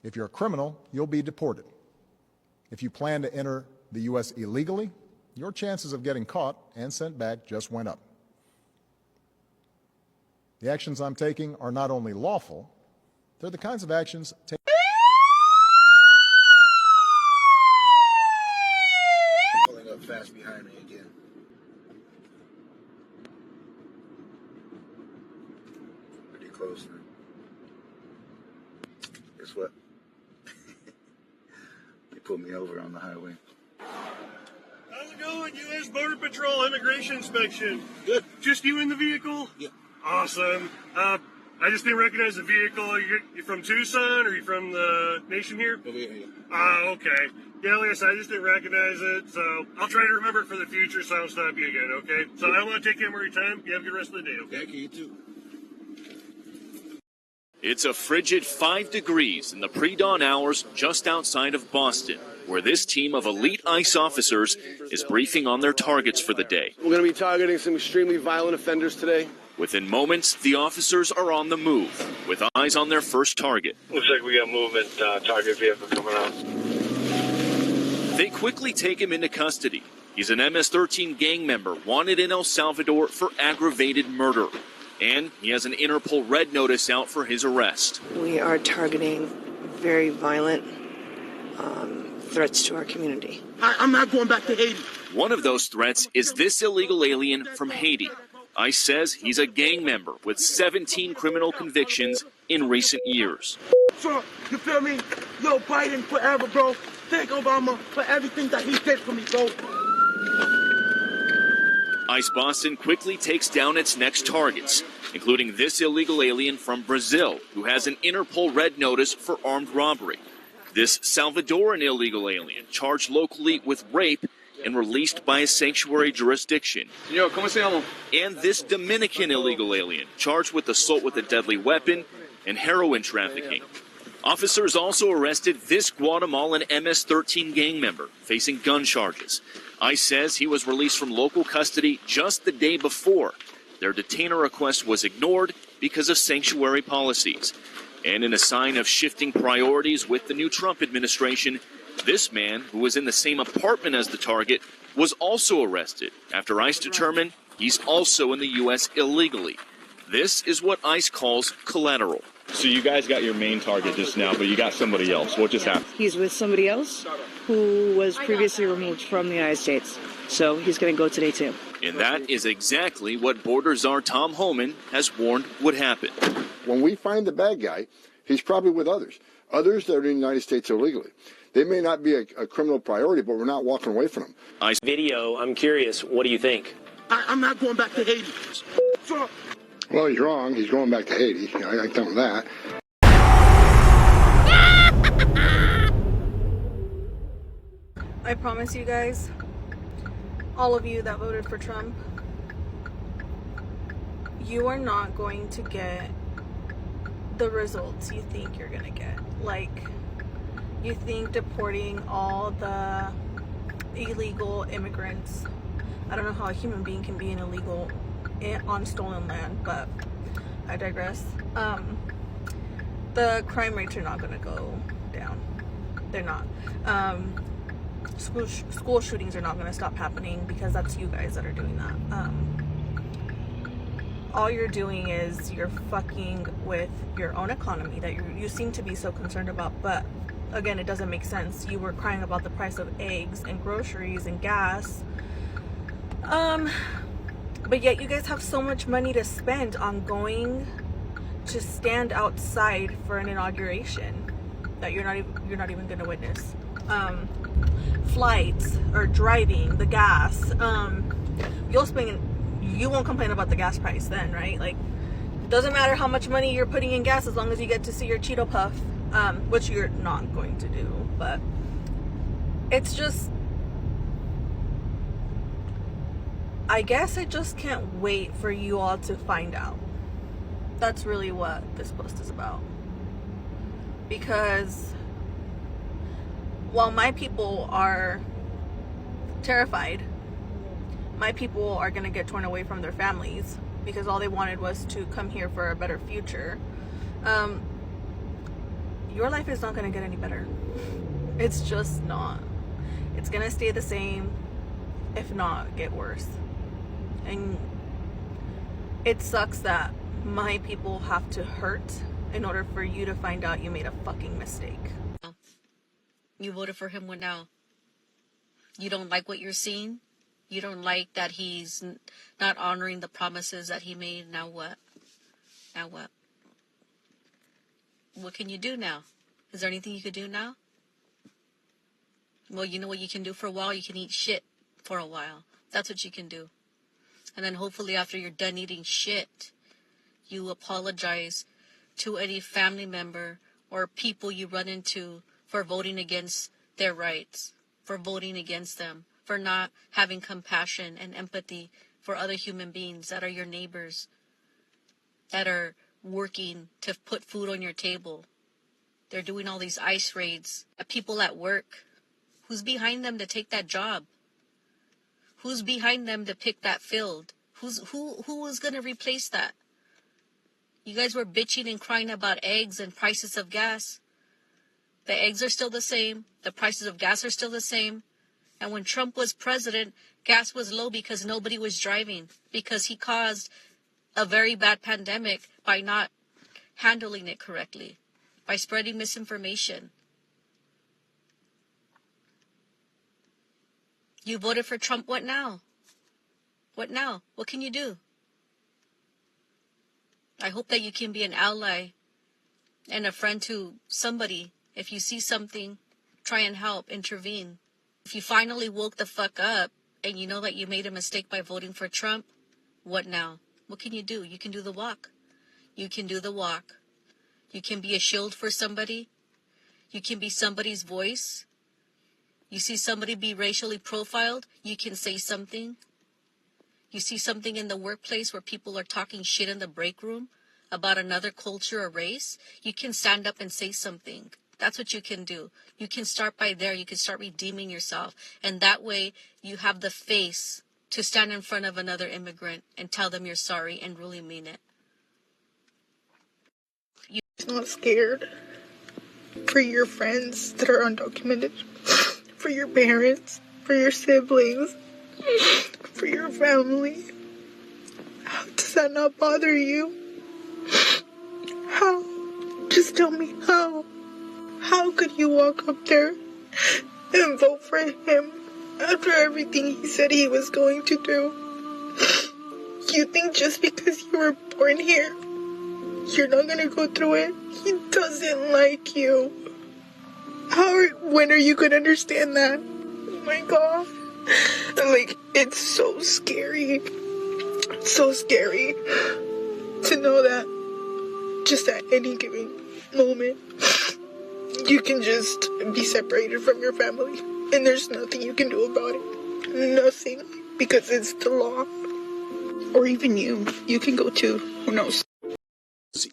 If you're a criminal, you'll be deported. If you plan to enter the U.S. illegally, your chances of getting caught and sent back just went up. The actions I'm taking are not only lawful, they're the kinds of actions taken. Pulling up fast behind me again. Pretty close, man. Guess what? They pulled me over on the highway. How's it going, U.S. Border Patrol Immigration Inspection? Good. Just you in the vehicle? Yeah. Awesome. I just didn't recognize the vehicle. You from Tucson, or you from the nation here? Over here, yeah. Okay. Yeah, like I said, I just didn't recognize it, so I'll try to remember it for the future so I don't stop you again, okay? So I don't want to take any more of your time. You have a good rest of the day, okay? Thank you, you too. It's a frigid 5 degrees in the pre-dawn hours just outside of Boston, where this team of elite ICE officers is briefing on their targets for the day. We're going to be targeting some extremely violent offenders today. Within moments, the officers are on the move, with eyes on their first target. Looks like we got movement, target vehicle coming out. They quickly take him into custody. He's an MS-13 gang member wanted in El Salvador for aggravated murder. And he has an Interpol red notice out for his arrest. We are targeting very violent threats to our community. I'm not going back to Haiti. One of those threats is this illegal alien from Haiti. ICE says he's a gang member with 17 criminal convictions in recent years. Trump, you feel me? Yo, Biden forever, bro. Thank Obama for everything that he did for me, bro. ICE Boston quickly takes down its next targets, including this illegal alien from Brazil who has an Interpol red notice for armed robbery. This Salvadoran illegal alien charged locally with rape and released by a sanctuary jurisdiction. Yo, ¿cómo se llama? And this Dominican illegal alien charged with assault with a deadly weapon and heroin trafficking. Officers also arrested this Guatemalan MS-13 gang member facing gun charges. ICE says he was released from local custody just the day before. Their detainer request was ignored because of sanctuary policies. And in a sign of shifting priorities with the new Trump administration, this man, who was in the same apartment as the target, was also arrested after ICE determined he's also in the U.S. illegally. This is what ICE calls collateral. So you guys got your main target just now, but you got somebody else. What just happened? He's with somebody else who was previously removed from the United States. So he's going to go today, too. And that is exactly what Border Czar Tom Homan has warned would happen. When we find the bad guy, he's probably with others that are in the United States illegally. They may not be a criminal priority, but we're not walking away from them. Video, I'm curious, what do you think? I'm not going back to Haiti. Trump. Well, he's wrong. He's going back to Haiti. I tell him that. I promise you guys, all of you that voted for Trump, you are not going to get the results you think you're going to get. Like, you think deporting all the illegal immigrants, I don't know how a human being can be an illegal on stolen land, but I digress. The crime rates are not going to go down. They're not. School shootings are not going to stop happening because that's you guys that are doing that. All you're doing is you're fucking with your own economy that you seem to be so concerned about, but again, it doesn't make sense. You were crying about the price of eggs and groceries and gas. But yet you guys have so much money to spend on going to stand outside for an inauguration that you're not even going to witness. Flights or driving, the gas. You won't complain about the gas price then, right? Like, doesn't matter how much money you're putting in gas as long as you get to see your Cheeto Puff, which you're not going to do. But it's just, I guess I just can't wait for you all to find out. That's really what this post is about. Because while my people are terrified, my people are going to get torn away from their families because all they wanted was to come here for a better future. your life is not going to get any better. It's just not. It's going to stay the same, if not get worse. And it sucks that my people have to hurt in order for you to find out you made a fucking mistake. You voted for him. What now? You don't like what you're seeing? You don't like that he's not honoring the promises that he made? Now what? Now what? What can you do now? Is there anything you could do now? Well, you know what you can do for a while? You can eat shit for a while. That's what you can do. And then hopefully after you're done eating shit, you apologize to any family member or people you run into for voting against their rights, for voting against them, for not having compassion and empathy for other human beings that are your neighbors, that are working to put food on your table. They're doing all these ICE raids at people at work. Who's behind them to take that job? Who's behind them to pick that field? Who is going to replace that? You guys were bitching and crying about eggs and prices of gas. The eggs are still the same. The prices of gas are still the same. And when Trump was president, gas was low because nobody was driving, because he caused a very bad pandemic by not handling it correctly, by spreading misinformation. You voted for Trump. What now? What now? What can you do? I hope that you can be an ally and a friend to somebody. If you see something, try and help, intervene. If you finally woke the fuck up and you know that you made a mistake by voting for Trump, what now? What can you do? You can do the walk. You can do the walk. You can be a shield for somebody. You can be somebody's voice. You see somebody be racially profiled, you can say something. You see something in the workplace where people are talking shit in the break room about another culture or race, you can stand up and say something. That's what you can do. You can start by there. You can start redeeming yourself. And that way you have the face to stand in front of another immigrant and tell them you're sorry and really mean it. You're not scared for your friends that are undocumented, for your parents, for your siblings, for your family. How does that not bother you? How? Just tell me how. How could you walk up there and vote for him after everything he said he was going to do? You think just because you were born here, you're not gonna go through it? He doesn't like you. When are you gonna understand that? Oh my God. Like, it's so scary. It's so scary to know that just at any given moment, you can just be separated from your family. And there's nothing you can do about it. Nothing. Because it's the law. Or even you. You can go too. Who knows?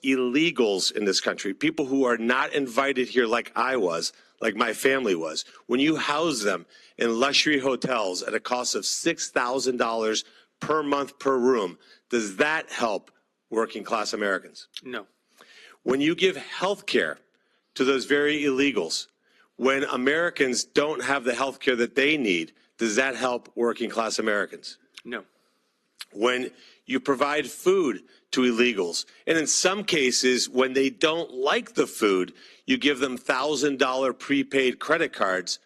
Illegals in this country, people who are not invited here like I was, like my family was, when you house them in luxury hotels at a cost of $6,000 per month per room, does that help working class Americans? No. When you give health care to those very illegals, when Americans don't have the health care that they need, does that help working class Americans? No. When you provide food to illegals, and in some cases, when they don't like the food, you give them $1,000 prepaid credit cards,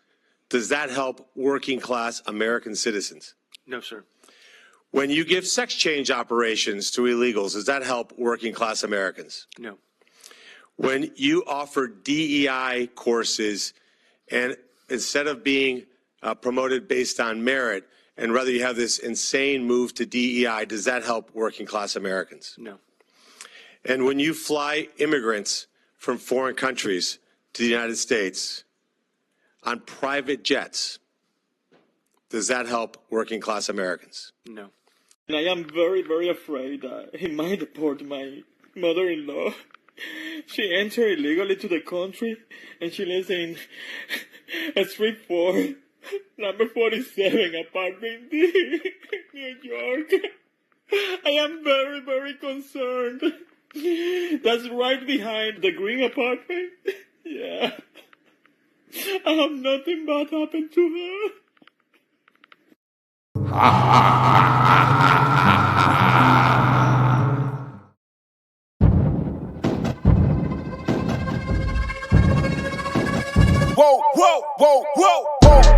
does that help working class American citizens? No, sir. When you give sex change operations to illegals, does that help working class Americans? No. When you offer DEI courses, and instead of being promoted based on merit, and rather you have this insane move to DEI, does that help working class Americans? No. And when you fly immigrants from foreign countries to the United States on private jets, does that help working class Americans? No. And I am very, very afraid that he might deport my mother-in-law. She entered illegally to the country, and she lives in Street 4, number 47, apartment D, New York. I am very, very concerned. That's right behind the green apartment. Yeah. I have nothing bad happened to her. Whoa, whoa, whoa, whoa, whoa.